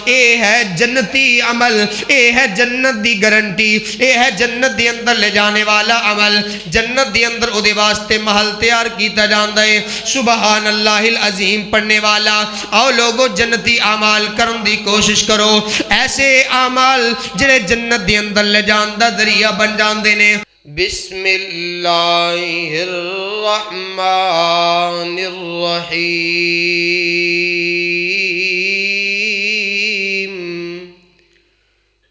اے ہے جنتی عمل، اے ہے جنت دی گارنٹی، اے ہے جنت دی اندر لے جانے والا عمل، جنت دی اندر او دے واسطے محل تیار کیتا جاندا ہے۔ سبحان اللہ العظیم پڑھنے والا، آؤ لوگو جنتی اعمال کرن دی کوشش کرو، ایسے اعمال جڑے جنت دی اندر لے جان دا ذریعہ بن جاندے نے۔ بسم اللہ الرحمن الرحیم،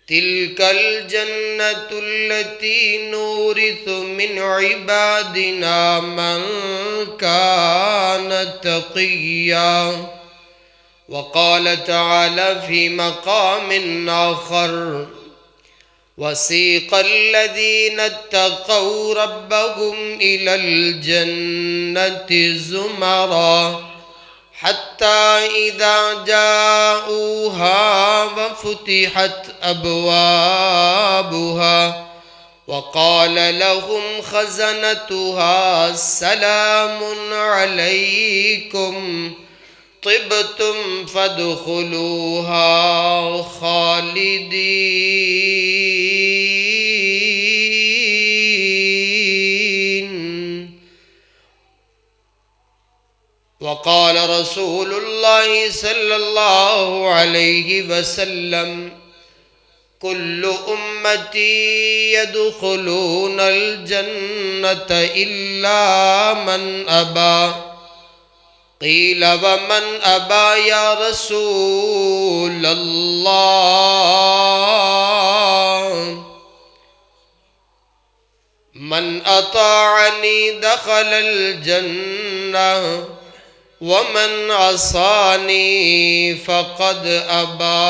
تلک الجنة التي نورث من عبادنا من كان تقيا۔ وقال تعالى في مقام آخر: وسيق الذين اتقوا ربهم إلى الجنة زمرا حتى إذا جاءوها وفتحت أبوابها وقال لهم خزنتها سلام عليكم طبتم فادخلوها خالدين۔ وقال رسول الله صلى الله عليه وسلم: كل أمتي يدخلون الجنة إلا من أبى۔ قيل: ومن أبى يا رسول الله؟ من أطاعني دخل الجنة ومن عصاني فقد أبى۔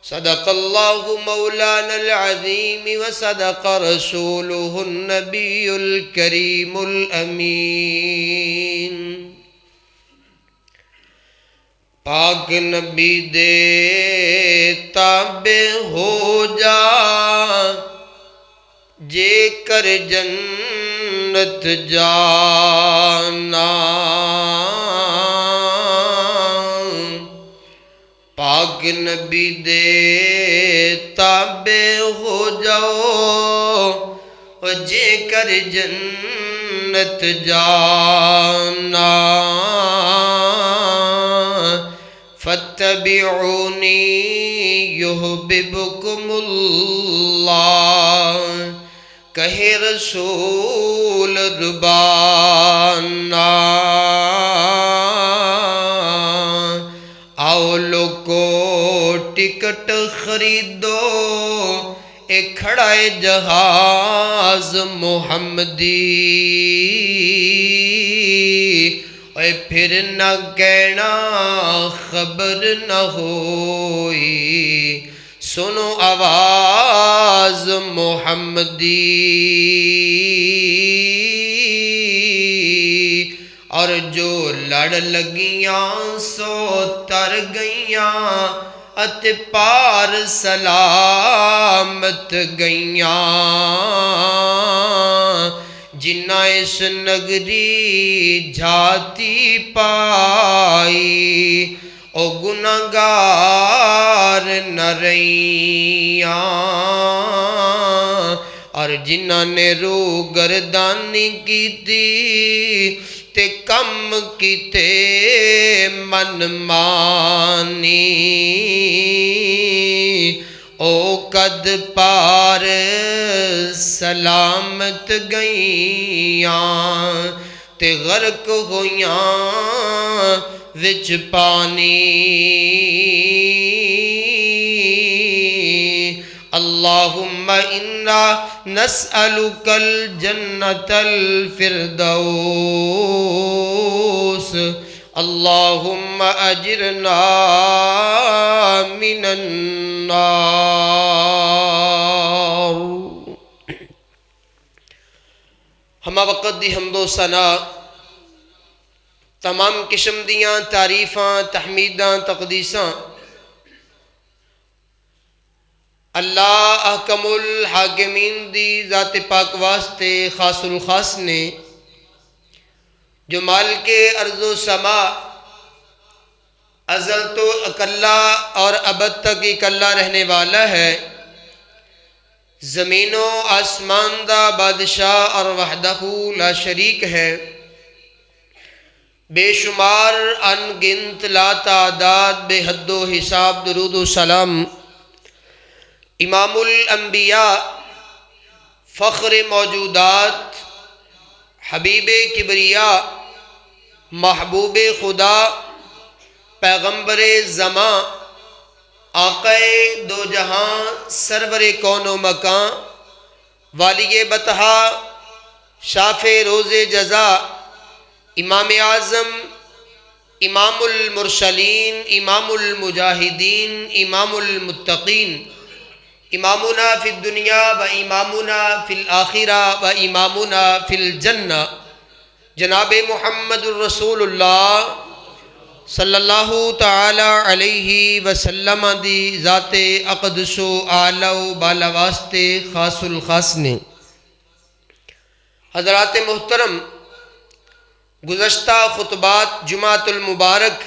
صدق الله مولانا العظيم وصدق رسوله النبي الكريم الأمين۔ پاک نبی دے تابع ہو جا، جے کر جنت جانا۔ پاک نبی دے تابع ہو جاؤ، جے کر جنت جانا۔ فاتبعونی یحببکم اللہ، کہے رسول ربانا۔ آؤ لوگو ٹکٹ خریدو، اے کھڑا ہے جہاز محمدی، اے پھر نہ کہنا خبر نہ ہوئی، سنو آواز محمدی۔ اور جو لڑ لگیاں سو تر گئیاں، ات پار سلامت گئیاں۔ جنہ اس نگری جھاتی پائی، او گناہگار نہ رہیاں۔ اور جنہ نے رو گردانی کی تھی، تے کم کیتے من مانی، او قد پار سلامت گئیاں، تے غرق ہویاں وچ پانی۔ اللہم انا نسألک الجنة الفردوس، اللہم اجرنا من النار۔ ہما وقت دی حمد و ثنا، تمام قسم دیاں تعریفاں، تحمیداں، تقدیساں اللہ احکم الحاکمین دی ذات پاک واسطے خاص الخاص نے، جو مالک ارض و سما ازل تو اکلا اور ابد تک اکلا رہنے والا ہے، زمین و آسمان دا بادشاہ اور وحدہ لا شریک ہے، بے شمار ان گنت لا تعداد بے حد و حساب درود و سلام امام الانبیاء فخر موجودات حبیب کبریا محبوب خدا پیغمبر زمان آقا دو جہاں سرور کون و مکان والی بطحا شاف روز جزا امام اعظم امام المرسلین امام المجاہدین امام المتقین امامنا فی الدنیا و امامنا فی الآخرہ و امامنا فی الجنہ جناب محمد الرسول اللہ صلی اللہ تعالی علیہ وسلم دی ذات اقدس و اعلی و بالا واسطے خاص الخاص نے۔ حضرات محترم، گزشتہ خطبات جمعۃ المبارک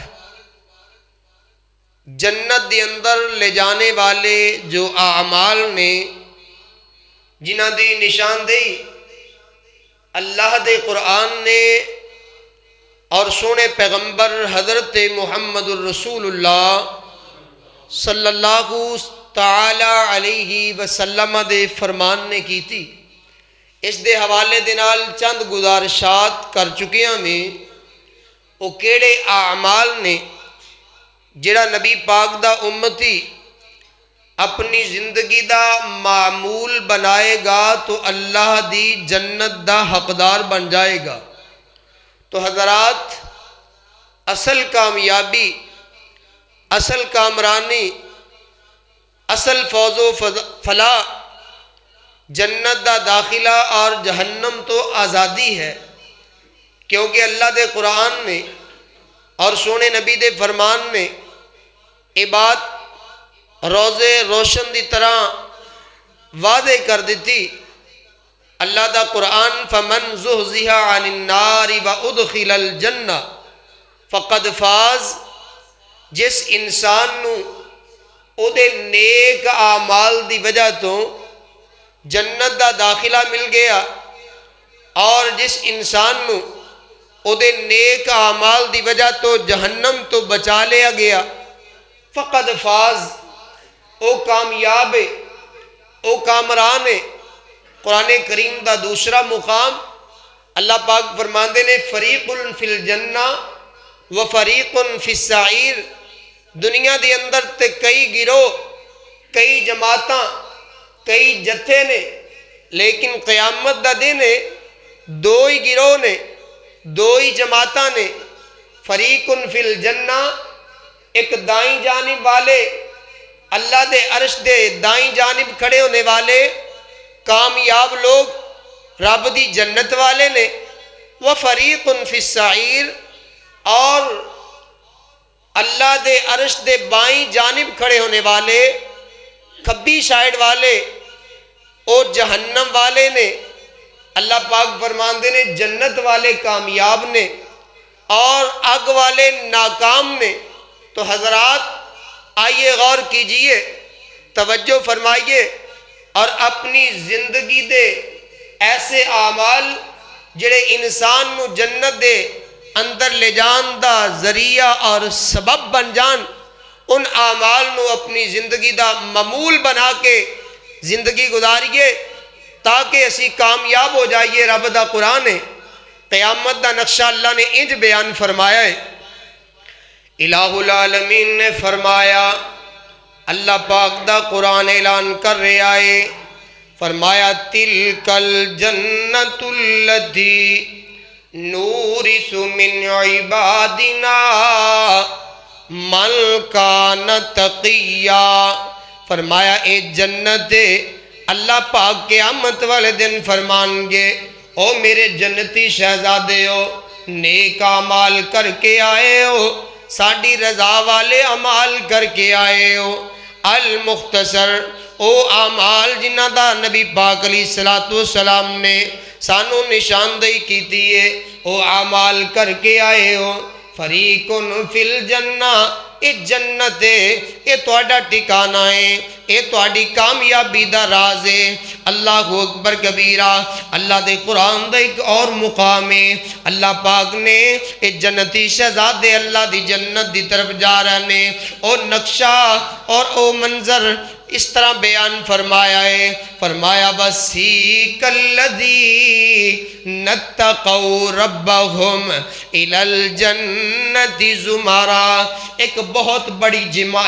جنت دے اندر لے جانے والے جو اعمال نے جنہ دی نشاندہی اللہ دے قرآن نے اور سونے پیغمبر حضرت محمد الرسول اللہ صلی اللہ تعالی علیہ وسلم دے فرمان نے کی تھی، اس دے حوالے دے نال چند گزارشات کر چکیاں میں۔ وہ کیڑے اعمال نے جڑا نبی پاک دا امتی اپنی زندگی دا معمول بنائے گا تو اللہ دی جنت دا حقدار بن جائے گا۔ تو حضرات، اصل کامیابی، اصل کامرانی، اصل فوز و فلاح جنت دا داخلہ اور جہنم تو آزادی ہے، کیونکہ اللہ دے قرآن نے اور سونے نبی دے فرمان نے یہ بات روزے روشن دی طرح واضح کر دیتی۔ اللہ دا قرآن فمن زحزح عن النار وادخل الجنہ فقد فاز، جس انسان نو او دے نیک اعمال دی وجہ تو جنت دا داخلہ مل گیا، اور جس انسان نو او دے نیک اعمال دی وجہ تو جہنم تو بچا لیا گیا، فقد فاز، او کامیاب ہے، او کامران ہے۔ قرآن کریم دا دوسرا مقام اللہ پاک فرماندے نے فریق فی الجنہ و فریق فی السعیر، دنیا دے اندر تے کئی گروہ، کئی جماعتاں، کئی جتھے نے، لیکن قیامت دا دن ہے دو ہی گروہ نے، دو ہی جماعتاں نے۔ فریق فی الجنہ، ایک دائیں جانب والے، اللہ دے عرش دے دائیں جانب کھڑے ہونے والے کامیاب لوگ رب دی جنت والے نے۔ وفریق فی السعیر، اور اللہ دے عرش دے بائیں جانب کھڑے ہونے والے کھبی سائیڈ والے او جہنم والے نے۔ اللہ پاک فرماندے نے جنت والے کامیاب نے اور آگ والے ناکام نے۔ تو حضرات آئیے غور کیجئے، توجہ فرمائیے، اور اپنی زندگی دے ایسے اعمال جڑے انسان نو جنت دے اندر لے جان دا ذریعہ اور سبب بن جان، ان اعمال نو اپنی زندگی دا معمول بنا کے زندگی گزاریے تاکہ اسی کامیاب ہو جائیے۔ رب دا قرآن ہے، قیامت دا نقشہ اللہ نے انج بیان فرمایا ہے۔ الہ العالمین نے فرمایا، اللہ پاک دا قرآن اعلان کر رہے آئے، فرمایا تلک الجنت التی نورث من عبادنا من کان تقیا۔ فرمایا اے جنت اللہ پاک قیامت والے دن فرمان گے، او میرے جنتی شہزادے ہو، نیک اعمال کر کے آئے ہو، ساڑی رضا والے اعمال کر کے آئے ہو۔ المختصر، او اعمال جنہ دا نبی پاک علیہ السلام نے سانو نشاندہی کیتی ہے، او اعمال کر کے آئے ہو۔ فریق فی الجنہ، اے جنت ہے، اے تہاڈا ٹھکانہ ہے، اے تہاڈی کامیابی دا راز ہے۔ اللہ اکبر کبیرہ۔ اللہ دے قرآن دا ایک اور مقام ہے، اللہ پاک نے اے جنتی شہزادے اللہ دی جنت دی طرف جا رہے نے، او نقشہ اور او منظر اس طرح بیان فرمایا ہے، فرمایا وَسِیقَ الَّذِینَ اتَّقَوْا رَبَّهُمْ إِلَى الْجَنَّةِ زُمَرًا۔ ایک بہت بڑی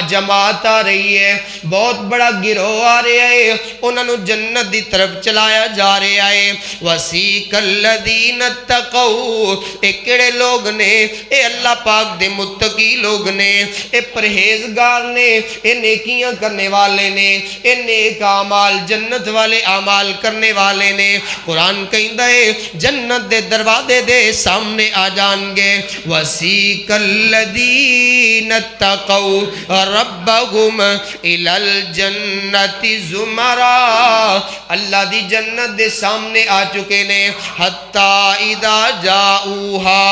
جماعت آ رہی ہے، بہت بڑا گروہ آ رہا ہے، انہوں نے جنت دی طرف چلایا جا رہا ہے۔ وَسِیقَ الَّذِینَ اتَّقَوْا، اے کڑے لوگ نے، اے اللہ پاک دے متقی لوگ نے، اے پرہیزگار نے، اے نیکیاں کرنے والے نے، اے نیک اعمال جنت والے اعمال کرنے والے نے۔ قرآن کہندا ہے جنت دے دروازے دے سامنے آ جان گے۔ وَسِیقَ الَّذِینَ اتَّقَوْا رَبَّهُمْ إِلَى الْجَنَّةِ زُمَرًا، اللہ دی جنت دے سامنے آ چکے نے۔ حَتَّى إِذَا جَاءُوهَا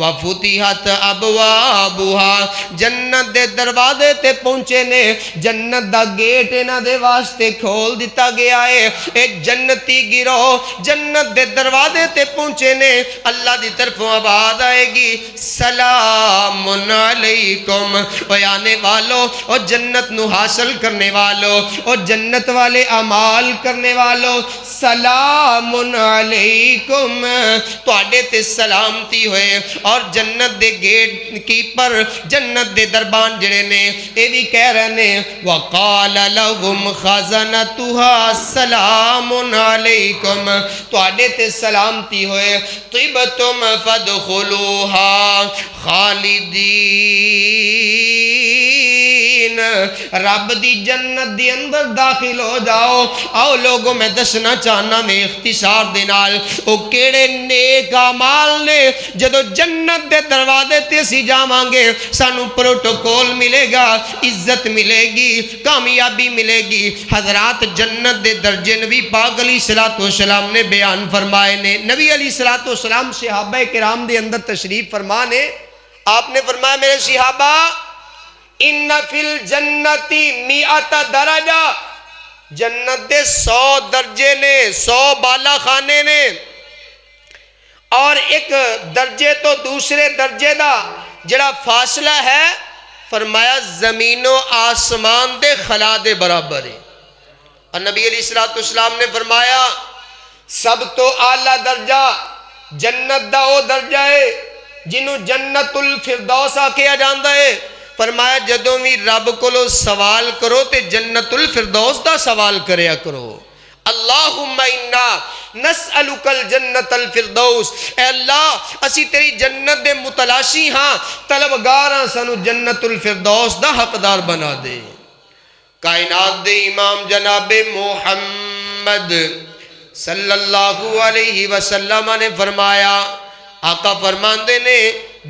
وَفُتِحَتْ أَبْوَابُهَا، جنت دے دروازے تے پہنچے نے، جنت دا گیٹ انہاں دے واسطے کھول دیتا گیا ہے۔ اے جنتی گروہ جنت دے دروازے تے پہنچے نے، اللہ دی طرفوں آواز آئے گی سلام علیکم، اے آنے والو، اور جنت نو حاصل کرنے والو، اور جنت والے اعمال کرنے والو، سلام علیکم، تواڈے تے سلامتی ہوئے۔ اور جنت دے گیٹ کیپر جنت دے دربان جڑے نے اے بھی کہہ رہے نے وقال لهم خزنتها سلام علیکم، تواڈے تے سلامتی ہوئے، طبتم فادخلوها خالدین، رب دی جنت دی اندر داخل ہو جاؤ۔ آؤ لوگوں میں دسنا چاہنا میں اختصار دے نال او کیڑے نیک اعمال نے جدو جنت دے دروازے تے اسی جاواں گے سانو پروٹوکول ملے گا، عزت ملے گی، کامیابی ملے گی۔ حضرات جنت دے درجے نبی پاک علیہ السلام نے بیان فرمائے نے۔ نبی علیہ السلام صحابہ کرام دے اندر تشریف فرما نے، آپ نے فرمایا میرے صحابہ ان فی الجنتی 100 درجہ، جنت دے 100 درجے نے، 100 بالا خانے نے، اور ایک درجے تو دوسرے درجے دا جڑا فاصلہ ہے فرمایا زمین و آسمان دے خلا دے برابر ہے۔ اور نبی علیہ السلام نے فرمایا سب تو اعلیٰ درجہ جنت دا او درجہ ہے جنہوں جنت الفردوس آکھیا جاندا ہے۔ فرمایا جدوں بھی رب کولو سوال کرو تے جنت الفردوس دا سوال کریا کرو، اللہم انا نسألک الجنت الفردوس، اے اللہ اسی تیری جنت دے متلاشی ہاں، طلبگار ہاں، سانو جنت الفردوس دا حقدار بنا دے۔ کائنات دے امام جناب محمد صلی اللہ علیہ وسلم نے فرمایا، آقا فرماندے نے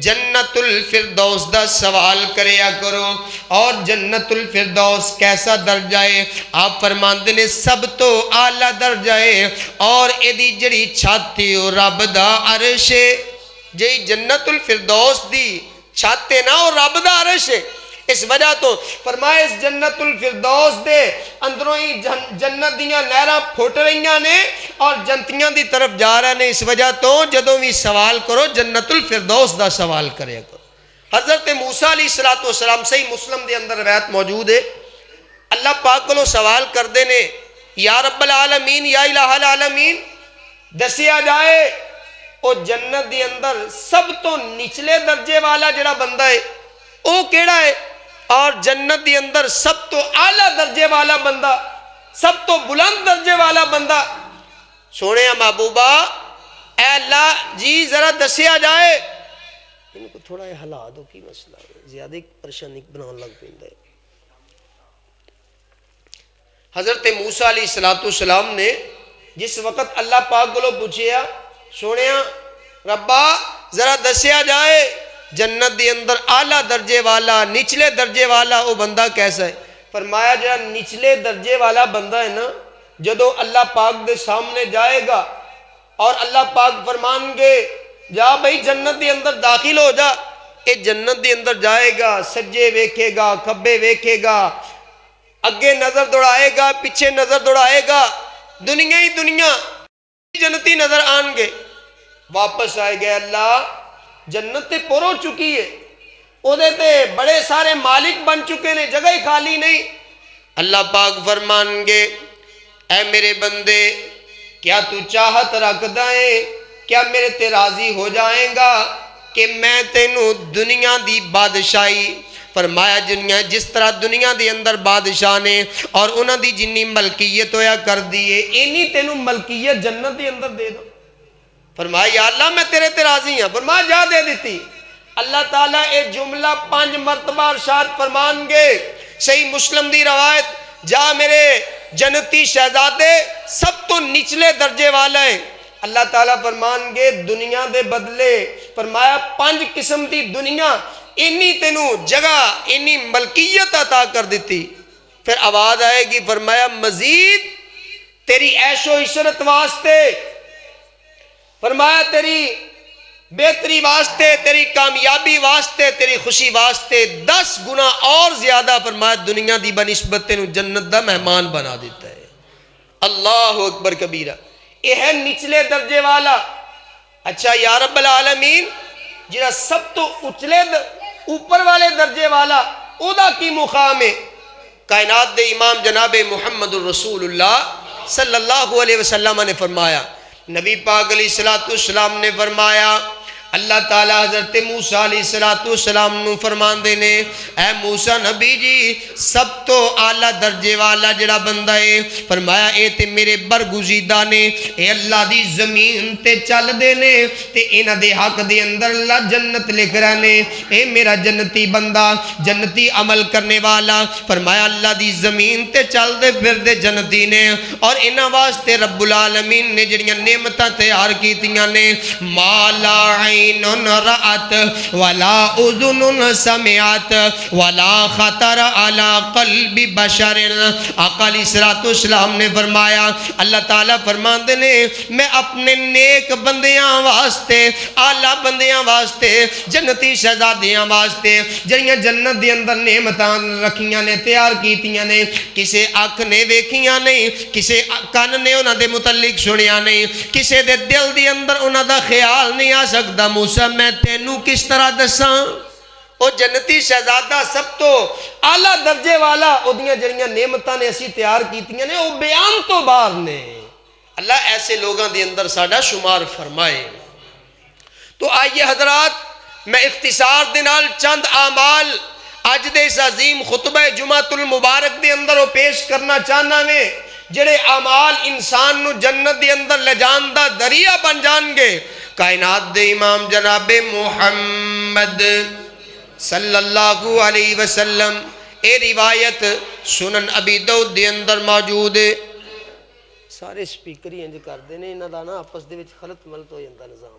جنت الفردوس دا سوال کریا کرو۔ اور جنت الفردوس کیسا درجہ ہے؟ آپ فرماندے نے سب تو اعلیٰ درجہ ہے، اور ایدی جڑی چھاتی او رب دا عرش ہے، جی جنت الفردوس دی چھاتے نا او رب دا عرش ہے۔ اس وجہ تو فرمائے اس جنت الفردوس دے اندروں ہی جنت دیاں نہراں پھٹ رہیاں نے اور جنتیاں دی طرف جا رہے نے۔ اس وجہ تو جدوں بھی سوال کرو جنت الفردوس دا سوال کرے کرو۔ حضرت موسیٰ علیہ السلام صحیح مسلم دے اندر روایت موجود ہے، اللہ پاک کو سوال کر دے نے یا رب العالمین یا الہ العالمین دسیا جائے او جنت دی اندر سب تو نچلے درجے والا جڑا بندہ ہے او کیڑا ہے، اور جنت دی اندر سب تو اعلیٰ درجے والا بندہ، سب تو بلند درجے والا بندہ۔ سونے محبوبہ اے اللہ جی ذرا دسیا جائے، ان کو تھوڑا یہ ہلا دو کی مسئلہ ہے، زیادہ پریشانی بنانے لگ پیندا ہے۔ حضرت موسیٰ علیہ السلام نے جس وقت اللہ پاک کو پوچھیا سونیا ربا ذرا دسیا جائے جنت دی اندر اعلیٰ درجے والا نچلے درجے والا وہ بندہ کیسا ہے؟ فرمایا جہاں نچلے درجے والا بندہ ہے نا جدو اللہ پاک دے سامنے جائے گا اور اللہ پاک فرمان گے جا بھئی جنت دی اندر داخل ہو جا، اے جنت دے اندر جائے گا، سجے ویکھے گا، کھبے ویکھے گا، اگے نظر دوڑائے گا، پیچھے نظر دوڑائے گا، دنیا ہی دنیا جنتی نظر آن گے، واپس آئے گئے اللہ جنت تے پر ہو چکی ہے، او دے تے بڑے سارے مالک بن چکے نے، جگہ ہی خالی نہیں۔ اللہ پاک فرمان گے اے میرے بندے کیا تو چاہت رکھ دائیں، کیا میرے تے راضی ہو جائیں گا کہ میں تینوں دنیا دی بادشاہی، فرمایا دنیا جس طرح دنیا دے اندر بادشاہ نے اور انہاں دی جنی ملکیت ہویا کر دیئے اینی تینوں ملکیت جنت دے اندر دے دو۔ فرمایا یا اللہ میں تیرے تے راضی ہوں، فرمایا جا دے دیتی۔ اللہ تعالیٰ اے جملہ 5 مرتبہ ارشاد فرمان گے، صحیح مسلم دی روایت، جا میرے جنتی شہزادے سب تو نچلے درجے والا ہے۔ اللہ تعالیٰ فرمان گے دنیا دے بدلے، فرمایا 5 قسم دی دنیا اینی تینوں جگہ اینی ملکیت عطا کر دیتی۔ پھر آواز آئے گی، فرمایا مزید تیری عیش و عشرت واسطے، فرمایا تیری بہتری واسطے، تیری کامیابی واسطے، تیری خوشی واسطے 10 گنا اور زیادہ، فرمایا دنیا دی بنسبت تینوں جنت دا مہمان بنا دیتا ہے۔ اللہ اکبر کبیرہ، یہ ہے نچلے درجے والا۔ اچھا یا رب العالمین جہاں سب تو اچلے اوپر والے درجے والا او دا کی مقام ہے؟ کائنات دے امام جناب محمد الرسول اللہ صلی اللہ علیہ وسلم نے فرمایا، نبی پاک علیہ السلام نے فرمایا، اللہ تعالیٰ حضرت موسیٰ علیہ السلام نو فرمان دینے اے موسیٰ نبی جی سب تو اعلیٰ درجے والا جڑا بندہ ہے، فرمایا اے تے میرے برگزیدہ نے، اے اللہ دی زمین تے چل دینے تے انہ دے حق دے اندر اللہ جنت لکھ رہنے، اے میرا جنتی بندہ جنتی عمل کرنے والا، فرمایا اللہ دی زمین تے چل دے پھر دے جنتی نے، اور انہ واسطے رب العالمین نے جڑیاں نعمتاں تیار کیتیاں نے، مالا عین رأت ولا اذن سمعت ولا خطر على قلب بشر۔ آقا علیہ السلام نے فرمایا، اللہ تعالیٰ فرمان دینے میں اپنے نیک بندیاں واسطے، اعلیٰ بندیاں واسطے، جنتی شہزادیاں واسطے جڑیاں جنت دے اندر نعمتاں رکھیاں نے، تیار کیتیاں نے، کسے اکھ نے ویکھیاں نہیں، کسے کان نے انہاں دے متعلق سنیا نہیں، کسے دے دل دے اندر انہاں دا خیال نہیں آ سکتا۔ موسیٰ میں تینوں کس طرح دساں؟ او جنتی شہزادہ سب تو اعلیٰ درجے والا، او دیاں جڑیاں نعمتاں نے اسی تیار کیتیاں نے، او بیان تو باہر نے۔ اللہ ایسے لوگاں دے اندر ساڈا شمار فرمائے۔ تو آئیے حضرات میں اختصار دے نال چند اعمال اج دے اس عظیم خطبہ جمعۃ المبارک دے اندر وہ پیش کرنا چاہنا میں، جڑے اعمال انسان نو جنت دے اندر لے جان دا ذریعہ بن جان گے۔ کائنات دے امام جناب محمد صلی اللہ علیہ وسلم، اے روایت سنن ابی داؤد دے اندر موجود ہے۔ سارے سپیکر ہی انج کردے نے، انہاں دا نا آپس دے وچ خلط ملط ہو جاندا نظام،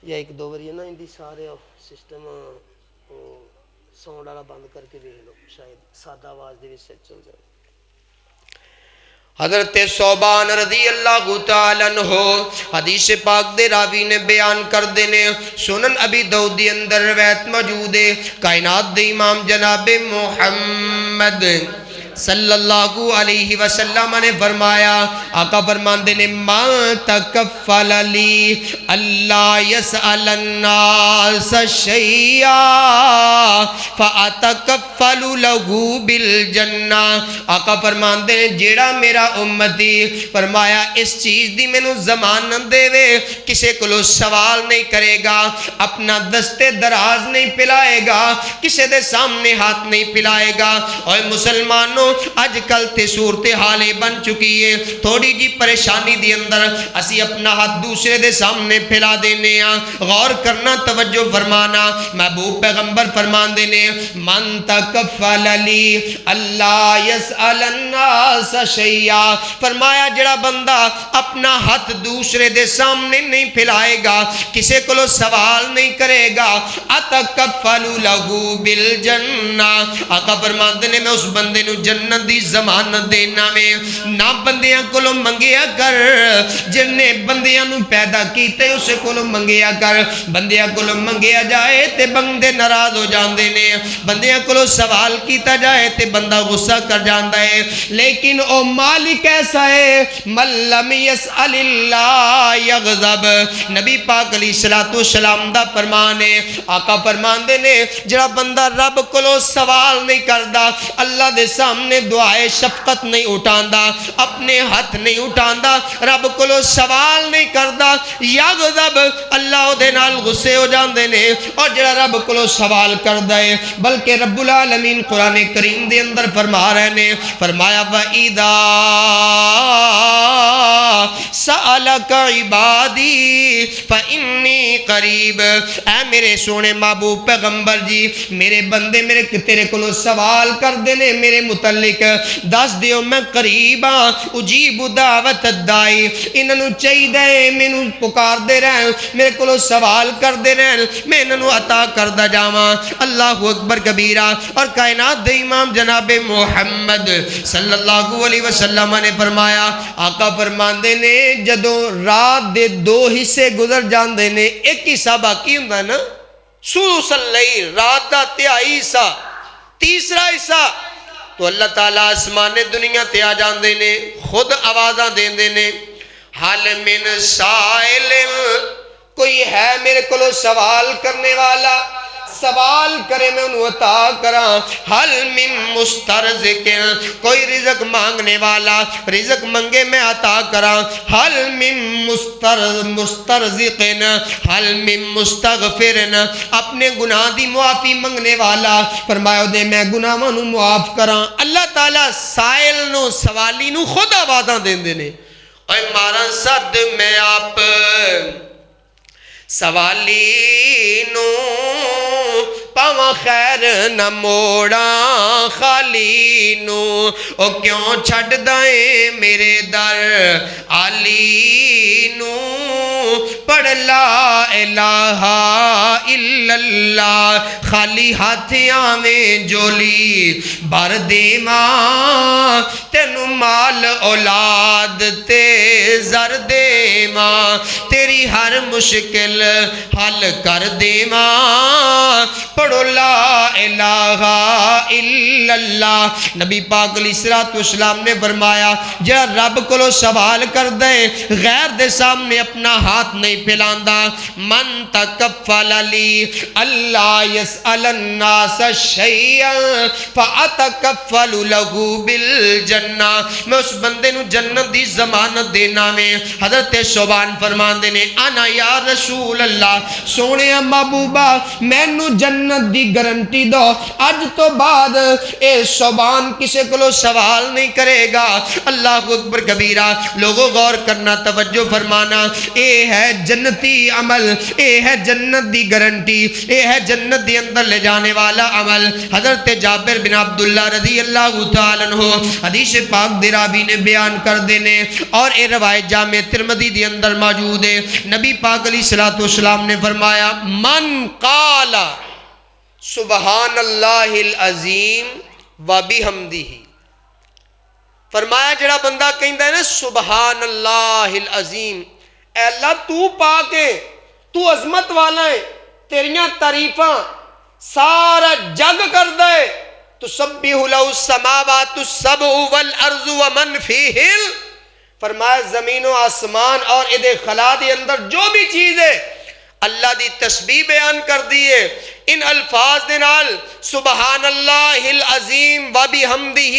یا ایک دو واری نا اندی سارے سسٹم ساؤنڈ والا بند کر کے ویکھ لو، شاید سادہ آواز دے وچ سیٹ چل جائے۔ حضرت ثوبان رضی اللہ تعالیٰ عنہ حدیث پاک دے راوی نے بیان کر دینے، سنن ابی داؤد دے اندر روایت موجود ہے۔ کائنات دے امام جناب محمد صلی اللہ علیہ وسلم نے فرمایا، آقا فرمان دینے ما تکفل لی اللہ یسأل الناس شیئا فاتکفل لہو بالجنہ۔ آقا فرمان دینے جیڑا میرا امتی، فرمایا اس چیز دی میں نو ضمانت دے وے، کسے کلو سوال نہیں کرے گا، اپنا دستے دراز نہیں پلائے گا، کسے دے سامنے ہاتھ نہیں پلائے گا۔ اور مسلمانوں اج کل تے صورتحال بن چکی ہے، تھوڑی جی پریشانی دی اندر اسی اپنا ہاتھ دوسرے دے سامنے پھیلا دینے ہاں۔ غور کرنا، توجہ فرمانا، محبوب پیغمبر فرمان دینے من تکفل کفل لی اللہ یسأل الناس شیئا، فرمایا جڑا بندہ اپنا ہاتھ دوسرے دے سامنے نہیں پھیلائے گا، کسے کو سوال نہیں کرے گا، اتکفل لہو بالجنہ، آقا فرماندے نے میں اس بندے نو جنت دی ضمانت دینا میں، نہ بندیاں کو منگیا کر، جن نے بندیاں نو پیدا کیتے اسے کو منگیا کر، بندیاں کو منگیا جائے تے بندے ناراض ہو جاندے نے، بندیاں کو سوال کیتا جائے تے بندہ غصہ کر جاندا ہے، لیکن او مالک ایسا ہے من لم یسأل اللہ یغضب، نبی پاک علیہ السلام دا فرمان ہے، آقا فرمان دے نے جڑا بندہ رب کو سوال نہیں کردا، اللہ دے سامنے دعائے شفقت نہیں اٹھاندا، اپنے ہاتھ نہیں اٹھاندا، رب کو سوال نہیں کردا، یغضب اللہ دے نال غصے ہو جاندے نے، اور جڑا رب کو سوال کردا ہے بلکہ رب العالمین قرآن کریم دے اندر فرما رہے نے، فرمایا وَإِذَا سَأَلَكَ عِبَادِي فَإِنِّي قَرِيب، اے میرے سونے محبوب پیغمبر جی، میرے بندے میرے تیرے کو سوال کر دینے میرے متعلق، دس دیو میں قریب ہاں، اجیب دعوت الدائی، انہوں چاہی دے مینو پکار دے رہے، میرے کو سوال کر دے رہے، میں انہوں عطا کر دا جاواں، اللہ اکبر کبیرہ۔ اور کائنات دے امام جناب محمد صلی اللہ علیہ وسلم نے فرمایا، آقا فرماندے نے جدو رات دے دو حصے گزر جاندے نے، ایک حصہ باقی ہوندا نا، ثلث اللیل، رات دا تہائی حصہ، تیسرا حصہ، تو اللہ تعالیٰ آسمان دنیا تے آ جاندے نے، خود آوازاں دیندے نے، حل من سائل، کوئی ہے میرے کو سوال کرنے والا، سوال کرے میں انہوں عطا کراں، حل من مسترزق، کوئی رزق مانگنے والا رزق منگے میں عطا کراں، حل من مسترزق، حل من مستغفر، اپنے گناہ دی معافی منگنے والا فرمایا دے میں گناہاں نو معاف کراں۔ اللہ تعالیٰ سائل نو سوالی نو خود آوازاں دیندے نے، اے مارا صد میں آپ سوالی نو پاواں خیر نہ موڑاں خالی نو، او کیوں چھڑ دائیں میرے در علی نو، پڑھ لا الہ الا اللہ، خالی ہاتھ آویں جولی بھر دے ماں، تینو مال اولاد تے زر دے ماں، تیری ہر مشکل حل کر دے ماں، پڑھو لا الہ الا اللہ۔ نبی پاک علیہ السلام نے فرمایا جڑا رب کو سوال کر دے غیر دے سامنے اپنا ہاتھ نہیں پھیلاندا، من تکفل لی اللہ یسأل الناس شیئا فاتکفل لہو بالجنہ، میں اس بندے نو جنت دی ضمانت دینا میں۔ حضرت صوبان فرماندے نے انا یا رسول اللہ، سونے محبوبہ مینو جنت دی گارنٹی دو، اج تو بعد اے صوبان کسے کو سوال نہیں کرے گا۔ اللہ اکبر کبیرہ، لوگوں غور کرنا، توجہ فرمانا، اے ہے جنتی عمل، اے ہے جنت دی گارنٹی، اے ہے جنت دی اندر لے جانے والا عمل۔ حضرت جابر بن عبداللہ رضی اللہ تعالیٰ عنہ حدیث پاک دی راوی نے بیان کر دینے، اور اے روایت جامع ترمذی دی اندر موجود ہے۔ نبی پاک علیہ السلام نے فرمایا من قال سبحان اللہ العظیم وبحمدہ، فرمایا جڑا بندہ کہندا ہے نا سبحان اللہ العظیم، اے اللہ تو پاک ہے، تو عظمت والا ہے، تیریاں تعریفاں سارا جگ کردا ہے، تسبح لہ السماوات السبع والارض ومن فیہن، فرمایا زمین و آسمان اور ادھے خلا دے اندر جو بھی چیز ہے اللہ دی تسبیح بیان کر دیئے، ان الفاظ دے نال سبحان اللہ العظیم وبحمدہ،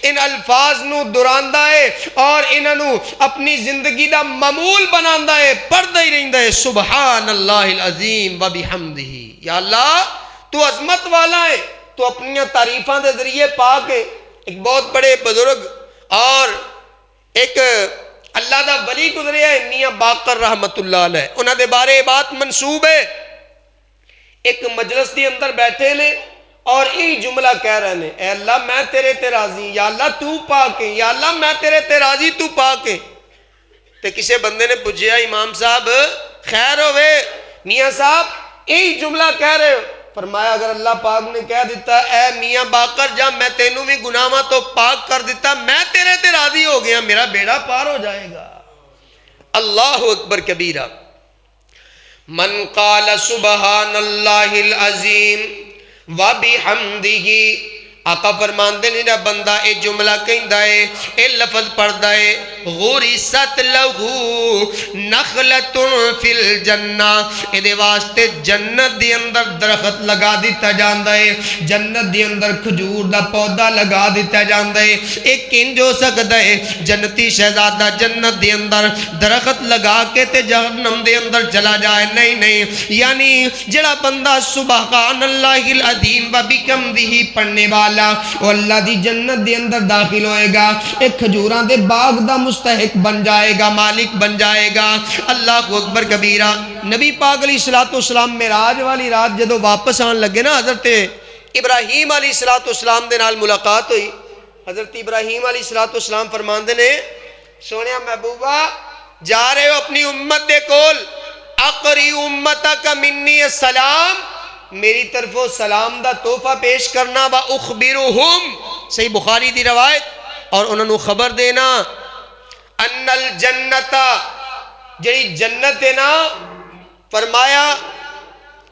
ان الفاظ نو دوراندا ہے اور انہوں اپنی زندگی دا معمول بناندا ہے، پڑھدا ہی رہندا ہے سبحان اللہ العظیم وبحمدہ۔ یا اللہ تو عظمت والا ہے، تو اپنی تعریفاں دے ذریعے پاک ہے۔ ایک بہت بڑے بزرگ اور ایک اللہ دا ولی گزرے ہے میاں باقر رحمت اللہ علیہ، انہاں دے بارے بات منسوب ہے، ایک مجلس دی اندر بیٹھے نے، اور یہی جملہ کہہ رہے ہیں، اے اللہ میں تیرے تے راضی، یا اللہ تو پاک ہے، یا اللہ میں تیرے تے راضی تو پاک ہے۔ تے کسی بندے نے پوچھا امام صاحب خیر ہوئے میاں صاحب یہی جملہ کہہ رہے ہو؟ فرمایا اگر اللہ پاک نے کہہ دیتا اے میاں باقر جا میں تینوں بھی گناہاں تو پاک کر دیتا، میں تیرے تے راضی ہو گیا، میرا بیڑا پار ہو جائے گا۔ اللہ اکبر کبیرہ۔ من قال سبحان اللہ العظیم وبحمدہ، آقا فرماندے نے جب بندہ اے جملہ کہندا ہے، اے لفظ پڑھدا ہے، غرست لہو نخلۃ فی الجنہ، اے دے واسطے جنت دے اندر درخت لگا دیتا جاندا ہے، جنت دے اندر کھجور دا پودا لگا دیتا جاندا ہے۔ ایک کنج ہو سکدا ہے جنتی شہزادہ جنت دے اندر درخت لگا کے تے جہنم دے اندر چلا جائے؟ نہیں، یعنی جڑا بندہ سبحان اللہ العظیم وبحمدہ پڑھنے والا وہ اللہ دی جنت دے اندر داخل ہوئے گا، ایک کھجوراں دے باغ دا مستحق بن جائے گا، مالک بن جائے گا۔ اللہ اکبر کبیرہ۔ نبی پاک علیہ السلام معراج والی رات جدو واپس آن لگے نا، حضرت ابراہیم علیہ السلام دے نال ملاقات ہوئی۔ حضرت ابراہیم علیہ السلام فرماندے نے سونیا محبوبہ جا رہے ہو اپنی امت دے کول، اقری امتک منی السلام، میری طرفوں سلام دا تحفہ پیش کرنا، وَأُخْبِرُهُمْ، صحیح بخاری دی روایت، اور انہوں نے خبر دینا ان الجنت، جڑی جنت ہے نا، فرمایا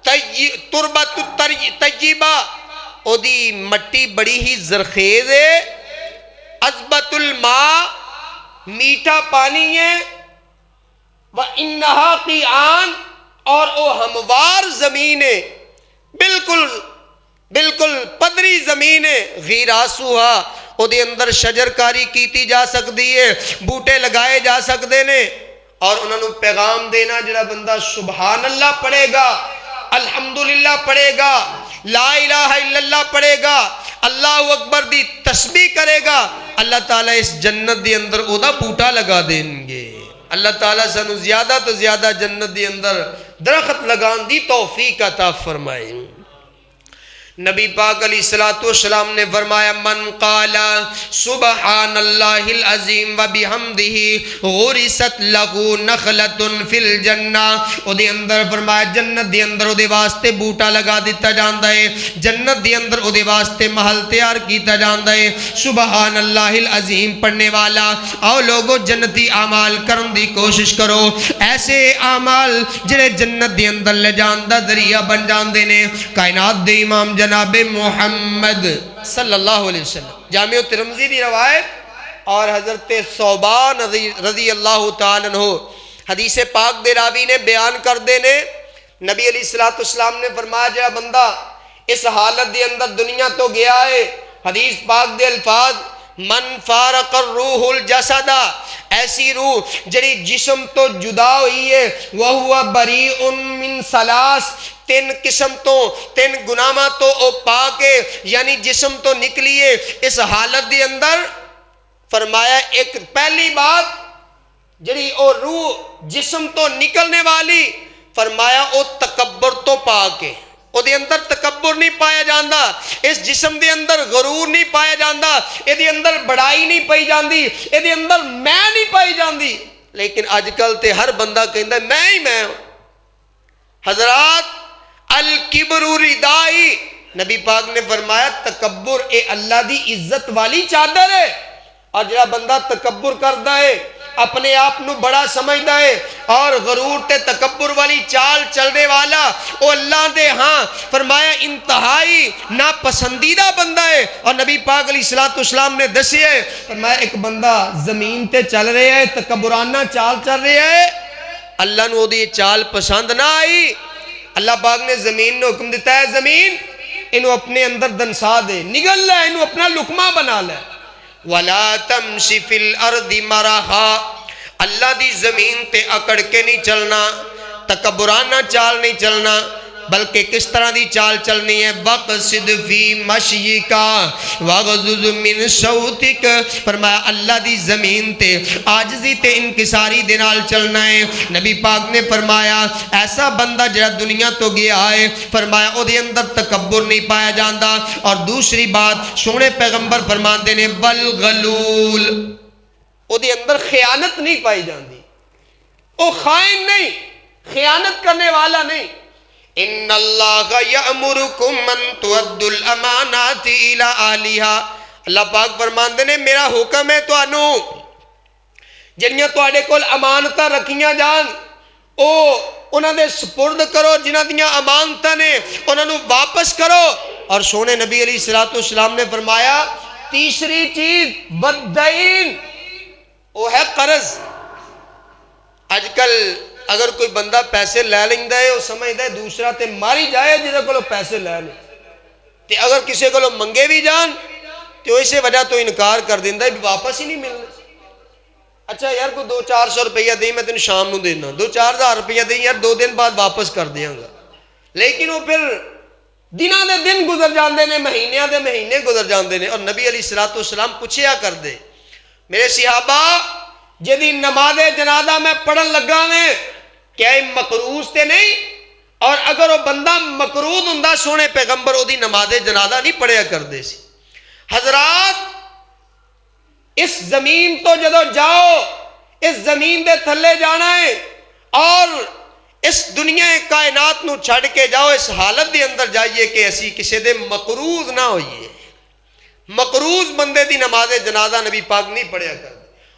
تربت طیبہ، او دی مٹی بڑی ہی زرخیز ہے، عذبت الماء، میٹھا پانی ہے، وَإِنَّهَا قِعَانٌ، اور او ہموار زمین ہے، بالکل پدری زمین ہے، غیراسوہا، او دے اندر شجر کاری کیتی جا سکتی ہے، بوٹے لگائے جا سکتے ہیں۔ اور انہوں نے پیغام دینا جڑا بندہ سبحان اللہ پڑھے گا، الحمدللہ پڑھے گا، لا الہ الا اللہ پڑھے گا، اللہ اکبر دی تسبیح کرے گا، اللہ تعالیٰ اس جنت دے اندر او دا بوٹا لگا دیں گے۔ اللہ تعالیٰ سانو زیادہ تو زیادہ جنت دے اندر درخت لگان دی توفیق عطا فرمائے۔ نبی پاک علیہ السلام نے فرمایا من قال سبحان اللہ العظیم وبحمدہ غرست لہو نخلۃ فی الجنہ، او دے اندر فرمایا جنت دے اندر او دے واسطے بوٹا لگا دیتا جاندا ہے، جنت دے اندر او دے واسطے محل تیار کیتا جاندا ہے۔ سبحان اللہ العظیم پڑھنے والا آؤ لوگو جنتی اعمال کرن دی کوشش کرو، ایسے اعمال جڑے جنت دے اندر لے جان دا ذریعہ بن جاندے نے۔ کائنات دے امام جناب محمد صلی اللہ علیہ وسلم، جامع ترمذی دی روایت، اور حضرت ثوبان رضی اللہ تعالیٰ عنہ حدیث پاک دے راوی نے بیان کر دینے، نبی علیہ السلام نے فرمایا جا بندہ اس حالت دے اندر دنیا تو گیا ہے، حدیث پاک دے الفاظ من فارق الروح الجسد، ایسی روح جڑی جسم تو جدا ہوئی ہے، وَهُوَ بَرِيءٌ مِّن ثَلَاثٍ، تین قسم تو تین گناہاں تو او پاکے، یعنی جسم تو نکلیے اس حالت دے اندر۔ فرمایا ایک پہلی بات جڑی او روح جسم تو نکلنے والی، فرمایا او تکبر تو پاکے، او دے اندر تکبر نہیں پایا جاندہ، اس جسم دے اندر غرور نہیں پایا جاندہ، اے دے اندر بڑائی نہیں پائی جاندی، اے دے اندر میں نہیں پائی جاندی۔ لیکن آج کل تے ہر بندہ کہندہ میں ہی میں ہوں۔ حضرات الکبر ردائی، نبی پاک نے فرمایا تکبر اے اللہ دی عزت والی چادر ہے، اور جڑا بندہ تکبر کردا ہے، اپنے آپ نو بڑا سمجھدا ہے اور غرور تے تکبر والی چال چلنے والا، او اللہ دے ہاں فرمایا انتہائی ناپسندیدہ بندہ ہے۔ اور نبی پاک علیہ السلام نے دسیا ہے، فرمایا ایک بندہ زمین تے چل رہے ہے، تکبرانہ چال چل رہے ہے، اللہ نو دی چال پسند نہ آئی، اللہ پاک نے زمین نے حکم دیتا ہے زمین انہوں اپنے اندر دنسا دے، نگل لے، انہوں اپنا لقمہ بنا لے۔ وَلَا تَمْشِ فِي الْأَرْضِ مَرَحًا، اللہ دی زمین تے اکڑ کے نہیں چلنا، تکبرانہ چال نہیں چلنا، بلکہ کس طرح دی چال چلنی ہے. وَقْصِدْ فِي مَشْيِكَ وَغْضُضْ مِنْ صَوْتِكَ. فرمایا اللہ دی زمین تے عاجزی تے انکساری دے نال چلنا ہے. نبی پاک نے فرمایا ایسا بندہ جڑا دنیا تو گیا ہے فرمایا او دے اندر تکبر نہیں پایا جاندا. اور دوسری بات سونے پیغمبر فرماندے نے والغلول او دے اندر خیانت نہیں پائی جاندی. او خائن نہیں, خیانت کرنے والا نہیں. ان اللہ یامرکم ان تؤدوا الامانات الی اہلھا. اللہ پاک فرماندے نے میرا حکم ہے تانوں جڑیاں تواڈے کول امانتاں رکھیاں جان او انہاں دے سپرد کرو. جنہاں دیاں امانتاں نے انہاں نوں واپس کرو. اور سونے نبی علیہ الصلوۃ والسلام نے فرمایا تیسری چیز والدین وہ ہے قرض. اج کل اگر کوئی بندہ پیسے لے لیندا ہے وہ سمجھدا ہے دوسرا تے ماری جائے جہدے کولوں پیسے لے لے, تے اگر کسے کولوں منگے بھی جان تے وہ اسی وجہ تو انکار کر دیندا ہے بھی واپس ہی نہیں ملنے. اچھا یار کوئی 200-400 روپیہ دیں میں تینوں شام نوں دینا, 2-4 ہزار روپیہ دیں یار 2 دن بعد واپس کر دیاں گا. لیکن وہ پھر دنوں دے دن گزر جاندے نے, مہینیاں دے مہینے گزر جاندے نے. اور نبی علیہ الصلوۃ والسلام پوچھیا کردے میرے صحابہ جدی نماز جنازہ میں پڑھن لگا میں کیا مقروض تے نہیں؟ اور اگر وہ بندہ مقروض ہوندا سونے پیغمبر وہ دی نماز جنازہ نہیں پڑھیا کردے سی. حضرات اس زمین تو جدو جاؤ اس زمین دے تھلے جانا ہے اور اس دنیا کائنات نو چھڑ کے جاؤ اس حالت دے اندر جائیے کہ اسی کسے دے مقروض نہ ہوئیے. مقروض بندے دی نماز جنازہ نبی پاک نہیں پڑھیا کر.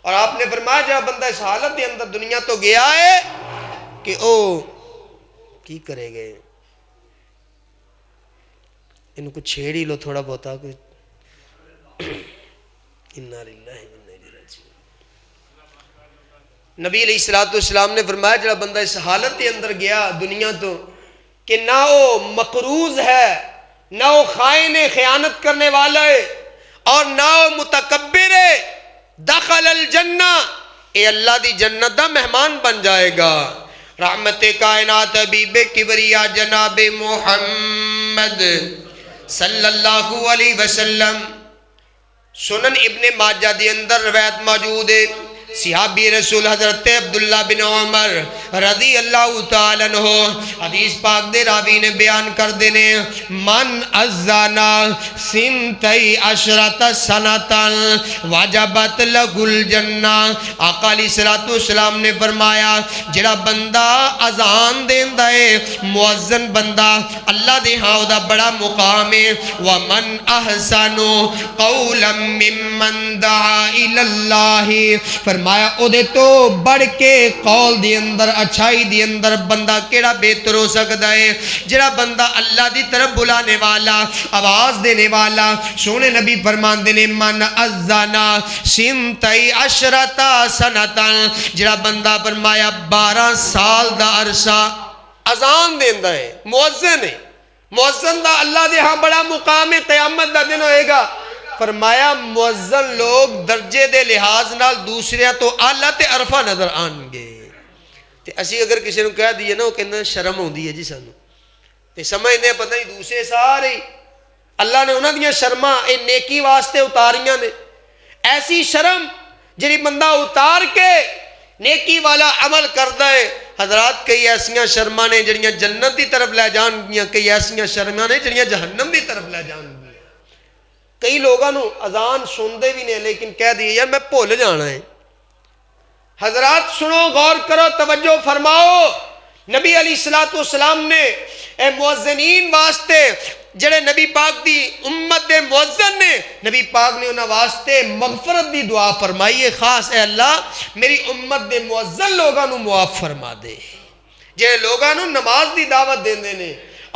اور آپ نے فرمایا جب بندہ اس حالت دے اندر دنیا تو گیا ہے کہ او کی کرے گے ان کو چھیڑ ہی لو تھوڑا بہتا کوئی انا للہ و انا الیہ راجعون. نبی علیہ الصلوۃ والسلام نے فرمایا جب بندہ اس حالت کے اندر گیا دنیا تو کہ نہ وہ مقروض ہے, نہ وہ خائن ہے, خیانت کرنے والا ہے, اور نہ وہ متکبر ہے, دخل الجنہ اے اللہ دی جنت دا مہمان بن جائے گا. رحمت کائنات حبیب کبریا جناب محمد صلی اللہ علیہ وسلم. سنن ابن ماجہ دی اندر روایت موجود ہے. صحابی رسول حضرت عبداللہ بن عمر رضی اللہ تعالیٰ عنہ حدیث پاک دے راوی نے بیان کر دینے من ازانا سنتی عشرت سنتاً واجبت لہ الجنہ. آقا علیہ السلام نے فرمایا جڑا بندہ اذان دیندہ ہے مؤذن بندہ اللہ دے ہاں دا بڑا مقام ہے. ومن احسن قولا ممن دعا الاللہ فرمایا او دے تو بڑھ کے قول دی اندر اچھائی دی اندر بندہ کیڑا بہتر ہو سکتا ہے جڑا بندہ اللہ دی طرف بلانے والا آواز دینے والا. سونے نبی فرمان دینے من ازانا سنتی عشرتا سنتاً جڑا بندہ فرمایا 12 سال دا عرصہ اذان دیندہ ہے مؤذن ہے. مؤذن دا اللہ دے ہاں بڑا مقام ہے, قیامت دا دن ہوئے گا. فرمایا مؤذن لوگ درجے دے لحاظ نال دوسرے تو اعلیٰ تے عرفہ نظر آن گے. تے اسی اگر کسی نے کہہ دیئے نا وہ کہنا شرم ہوں دی ہے جی سانو تے سمجھنے پتہ نہیں دوسرے سارے اللہ نے انہاں دیاں شرماں اے نیکی واسطے اتاریاں نے. ایسی شرم جڑی بندہ اتار کے نیکی والا عمل کردا ہے. حضرات کئی ایسیاں شرماں نے جڑیاں جنت دی طرف لے جان گیاں, کئی ایسیاں شرماں نے جڑیاں جہنم دی طرف لے جان گیاں. کئی لوگاں نو اذان سندے بھی نہیں لیکن کہہ دیئے یار میں بھول جانا ہے. حضرات سنو غور کرو توجہ فرماؤ. نبی علیہ الصلوۃ والسلام نے اے مؤذنین واسطے جڑے نبی پاک دی امت دے مؤذن نے نبی پاک نے انہاں واسطے مغفرت دی دعا فرمائی ہے خاص. اے اللہ میری امت دے مؤذن لوگاں نو معاف فرما دے جڑے لوگاں نو نماز دی دعوت دیندے نے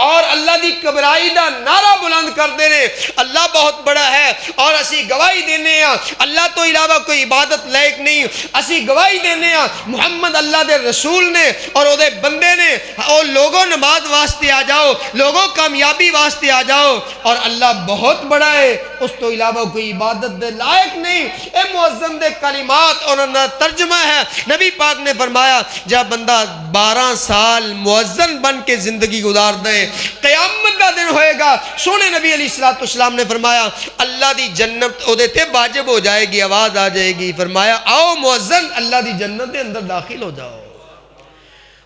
اور اللہ دی کبرائی دا نعرہ بلند کر دینے اللہ بہت بڑا ہے اور اسی گواہی دینے ہیں اللہ تو علاوہ کوئی عبادت لائق نہیں اسی گواہی دینے ہیں محمد اللہ دے رسول نے اور او دے بندے نے اور لوگوں نماز واسطے آ جاؤ لوگوں کامیابی واسطے آ جاؤ اور اللہ بہت بڑا ہے اس تو علاوہ کوئی عبادت دے لائق نہیں اے مؤذن دے کلمات اور انہوں ترجمہ ہے نبی پاک نے فرمایا جب بندہ 12 سال مؤذن بن کے زندگی گزار دے قیامت کا دن ہوئے گا سونے نبی علیہ السلام نے فرمایا اللہ دی جنت او دیتے واجب ہو جائے گی آواز آ جائے گی فرمایا آؤ مؤذن اللہ دی جنت دے اندر داخل ہو جاؤ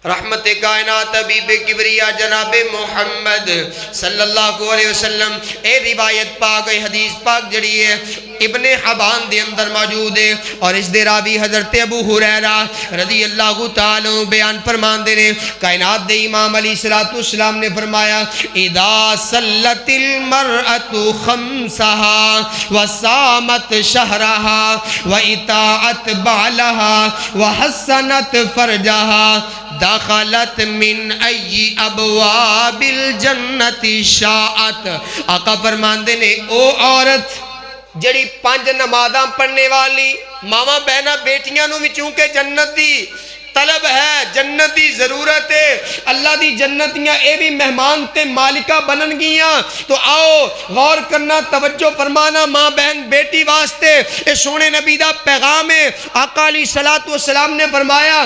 رحمت کائنات حبیب کبریا جناب محمد صلی اللہ علیہ وسلم اے روایت پاک اے حدیث پاک جڑی ہے ابن حبان دے اندر موجود ہے اور اس دے راوی حضرت ابو ہریرہ رضی اللہ تعالی بیان فرمان دے نے کائنات دے امام علیہ السلام نے فرمایا اذا صلت المرأة خمسها وصامت شهرها واطاعت بعلها وحسنت فرجها دخلت من ای ابواب الجنت شاعت آقا فرماندے نے او عورت جڑی 5 نمازاں پڑھنے والی ماما بہنا بیٹیاں نو وچوں کہ جنت دی طلب ہے جنت دی ضرورت ہے اللہ دی جنتیاں اے بھی مہمان تے مالکہ بنن گیاں تو آؤ غور کرنا توجہ فرمانا ماں بہن بیٹی واسطے اے سونے نبی دا پیغام ہے آقا علیہ السلام نے فرمایا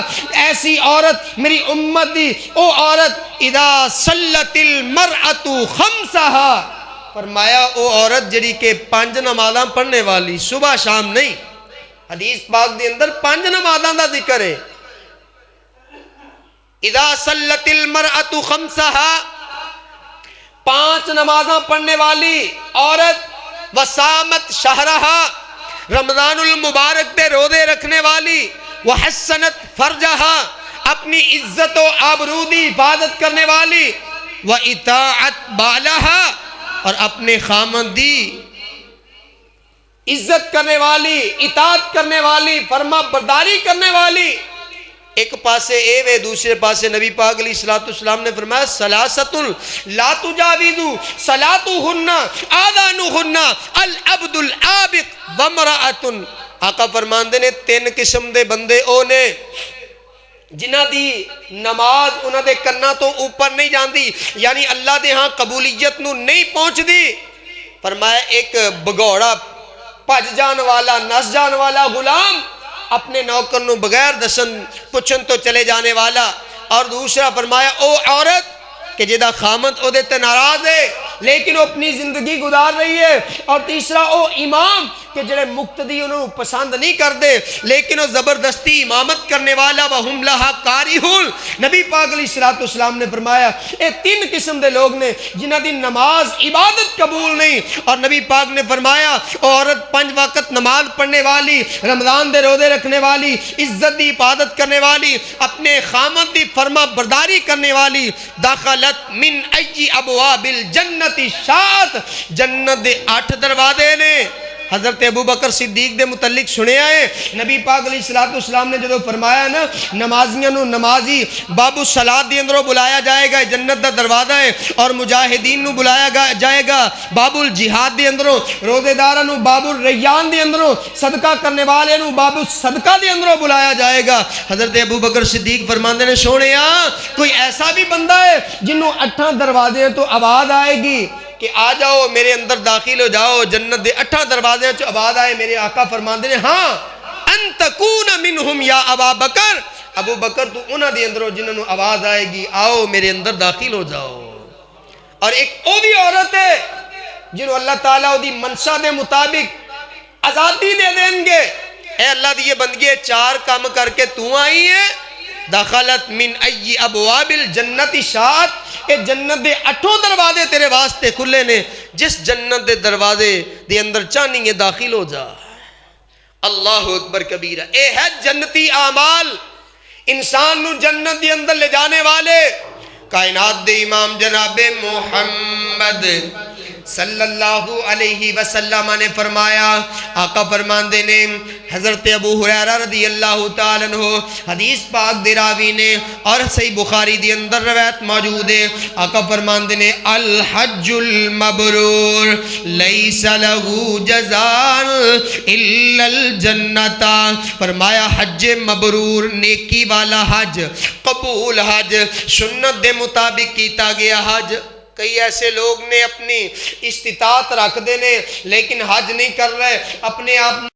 ایسی عورت میری امت دی او عورت اذا صلت المرأة خمسها فرمایا او عورت جڑی کہ 5 نمازاں پڑھنے والی صبح شام نہیں حدیث پاک دے اندر 5 نمازاں دا ذکر ہے اذا صلت المرأة خمسها 5 نمازاں پڑھنے والی عورت وصامت شہرها رمضان المبارک دے روزے رکھنے والی وحسنت فرجها اپنی عزت و آبرو دی حفاظت کرنے والی واطاعت بالها اور اپنے خامند دی عزت کرنے والی اطاعت کرنے والی فرما برداری کرنے والی ایک پاسے اے وے دوسرے پاسے نبی پاک علیہ السلام نے فرمایا سلاست لا تجاویدو صلاتہن آذانہن العبد العابق ومرأت آقا فرماندے نے 3 قسم دے بندے او نے جنہ دی نماز انہاں دے کرنا تو اوپر نہیں جاندی یعنی اللہ دے ہاں قبولیت نو نہیں پہنچ دی فرمایا ایک بگوڑا پج جان والا نس جان والا غلام اپنے نوکر نو بغیر دسن پچھن تو چلے جانے والا اور دوسرا فرمایا او عورت کہ جدہ خامد او دیتے ناراض ہے لیکن وہ اپنی زندگی گزار رہی ہے اور تیسرا او امام کہ جڑے مقتدی انہوں پسند نہیں کر دے لیکن وہ زبردستی امامت کرنے والا وَهُمْ لَهَا كَارِهُونَ نبی پاک علیہ السلام نے فرمایا اے 3 قسم دے لوگ نے جنہ دی نماز عبادت قبول نہیں اور نبی پاک نے فرمایا عورت 5 وقت نماز پڑھنے والی رمضان دے روزے رکھنے والی عزت دی حفاظت کرنے والی اپنے خامد دی فرما برداری کرنے والی داخلت من ای ابواب الجنت شاعت جنت دے 8 دروازے نے حضرت ابو بکر صدیق دے متعلق سنے آئے نبی پاک علیہ السلام نے جدو فرمایا نا نمازیاں نو نمازی باب الصلاۃ دی اندروں بلایا جائے گا جنت دا دروازہ ہے اور مجاہدین نو بلایا جائے گا باب الجہاد دی اندروں روزے داراں نو باب الریان دی اندروں صدقہ کرنے والے نو باب الصدقہ دی اندروں بلایا جائے گا حضرت ابو بکر صدیق فرماندے نے سونیا کوئی ایسا بھی بندہ ہے جنوں 8 دروازے تو آواز آئے گی کہ آ جاؤ میرے اندر داخل ہو جاؤ جنت دے 8 دروازے چ آواز آئے میرے آقا فرماندے نے ہاں ان تکون منہم یا ابا بکر ابو بکر تو انہاں دے اندروں جنہاں نوں آواز آئے گی آؤ میرے اندر داخل ہو جاؤ اور ایک او بھی عورت ہے جنہوں اللہ تعالیٰ دی منشا دے مطابق آزادی دے دیں گے اے اللہ دی یہ بندگی 4 کام کر کے تو آئی ہے دخلت من ای ابواب الجنت شاعت کہ جنت دے 8 دروازے تیرے واسطے کھلے نے جس جنت دے دروازے دے اندر چاہنی ہے داخل ہو جا اللہ اکبر کبیرہ اے ہے جنتی اعمال انسان نو جنت دے اندر لے جانے والے کائنات دے امام جناب محمد صلی اللہ علیہ وسلم نے فرمایا، آقا فرماندے نے، حضرت ابو ہریرہ رضی اللہ تعالیٰ عنہ حدیث پاک دے راوی نے اور صحیح بخاری دی اندر روایت موجود ہے، آقا فرماندے نے الحج المبرور لیس لہو جزاء الا الجنت، فرمایا حج مبرور نیکی والا حج، قبول حج، سنت دے مطابق کیتا گیا حج۔ کئی ایسے لوگ نے اپنی استطاعت رکھ دینے لیکن حج نہیں کر رہے، اپنے آپ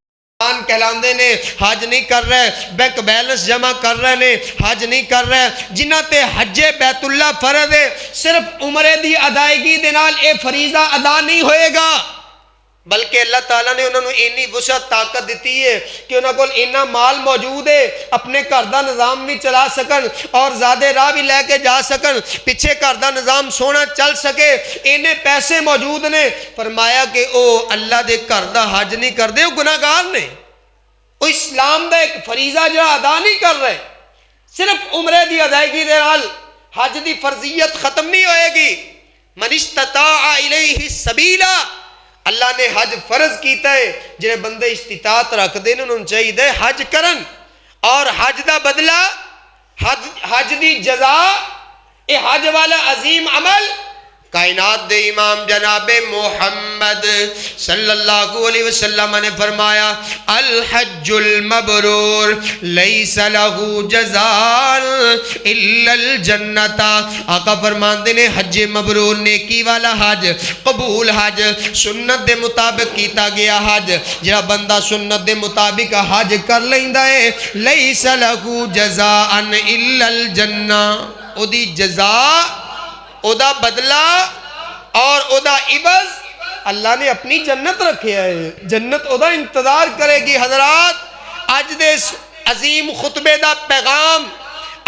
کہلاندے نے حج نہیں کر رہے، بینک بیلنس جمع کر رہے نے حج نہیں کر رہے، جنہ تے حج بیت اللہ فرض ہے، صرف عمرے دی ادائیگی دے نال اے فریضہ ادا نہیں ہوئے گا، بلکہ اللہ تعالیٰ نے انہوں نے اینی وسعت طاقت دیتی ہے کہ انہوں کو اینا مال موجود ہے، اپنے گھر دا نظام بھی چلا سکن اور زیادہ راہ بھی لے کے جا سکن، پیچھے گھر دا نظام سونا چل سکے، اینے پیسے موجود نے۔ فرمایا کہ او اللہ دے گھر دا حج نہیں کر دے، وہ گناہگار نے، وہ اسلام دا ایک فریضہ جو ادا نہیں کر رہے، صرف عمرے دی ادائیگی دے نال حج دی فرضیت ختم نہیں ہوئے گی۔ من استطاع الیہ السبیلا، اللہ نے حج فرض کیتا ہے، جنہیں بندے استطاعت رکھ دے انہوں چاہیے حج کرن، اور حج دا بدلہ، حج دی جزا، اے حج والا عظیم عمل کائنات دے امام جناب محمد صلی اللہ علیہ وسلم نے فرمایا الحج المبرور لیس لہو جزاء الا الجنت، آقا فرماندے نے حج مبرور نیکی والا حج، قبول حج، سنت دے مطابق کیتا گیا حج، جہاں بندہ سنت دے مطابق حج کر لیندہ ہے، لیس لہو جزاء الا الجنہ، او دی جزا، او دا بدلہ اور او دا عبض اللہ نے اپنی جنت رکھے ہے، جنت او دا انتظار کرے گی۔ حضرات، آج دے عظیم خطبے دا پیغام،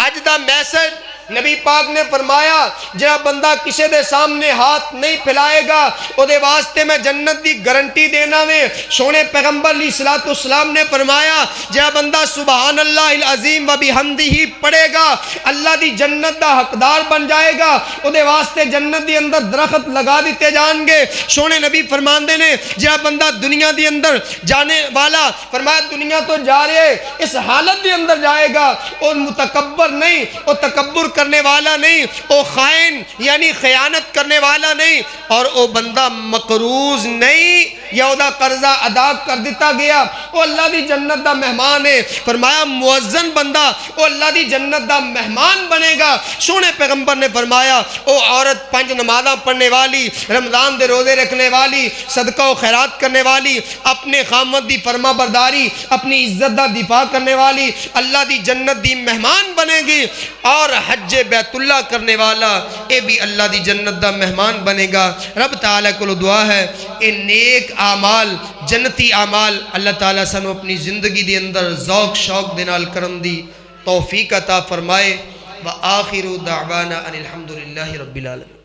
آج دا میسج نبی پاک نے فرمایا جہاں بندہ کسی دے سامنے ہاتھ نہیں پھیلائے گا او دے واسطے میں جنت دی گارنٹی دینا میں۔ سونے پیغمبر علیہ السلام نے فرمایا جہاں بندہ سبحان اللہ العظیم و بحمدہ پڑھے گا اللہ دی جنت دا حقدار بن جائے گا، او دے واسطے جنت دی اندر درخت لگا دیتے جان گے۔ سونے نبی فرماندے نے جہاں بندہ دنیا دی اندر جانے والا، فرمایا دنیا تو جا رہے اس حالت دی اندر جائے گا، او متکبر نہیں، او تکبر کرنے والا نہیں، او خائن یعنی خیانت کرنے والا نہیں، اور او بندہ مقروض نہیں یا او دا قرضہ ادا کر دیتا گیا، او اللہ دی جنت دا مہمان ہے۔ فرمایا موزن بندہ او اللہ دی جنت دا مہمان بنے گا۔ سونے پیغمبر نے فرمایا او عورت 5 نمازاں پڑھنے والی، رمضان دے روزے رکھنے والی، صدقہ و خیرات کرنے والی، اپنے خامد دی فرما برداری، اپنی عزت دا دفاع کرنے والی اللہ دی جنت دی مہمان بنے گی، اور حج بیت اللہ کرنے والا اے بھی اللہ دی جنت دا مہمان بنے گا۔ رب تعالیٰ کو دعا ہے اے نیک اعمال، جنتی اعمال اللہ تعالیٰ سانو اپنی زندگی دے اندر ذوق شوق دے نال کرن دی توفیق عطا فرمائے۔ وآخر دعوانا ان الحمدللہ رب العالمین۔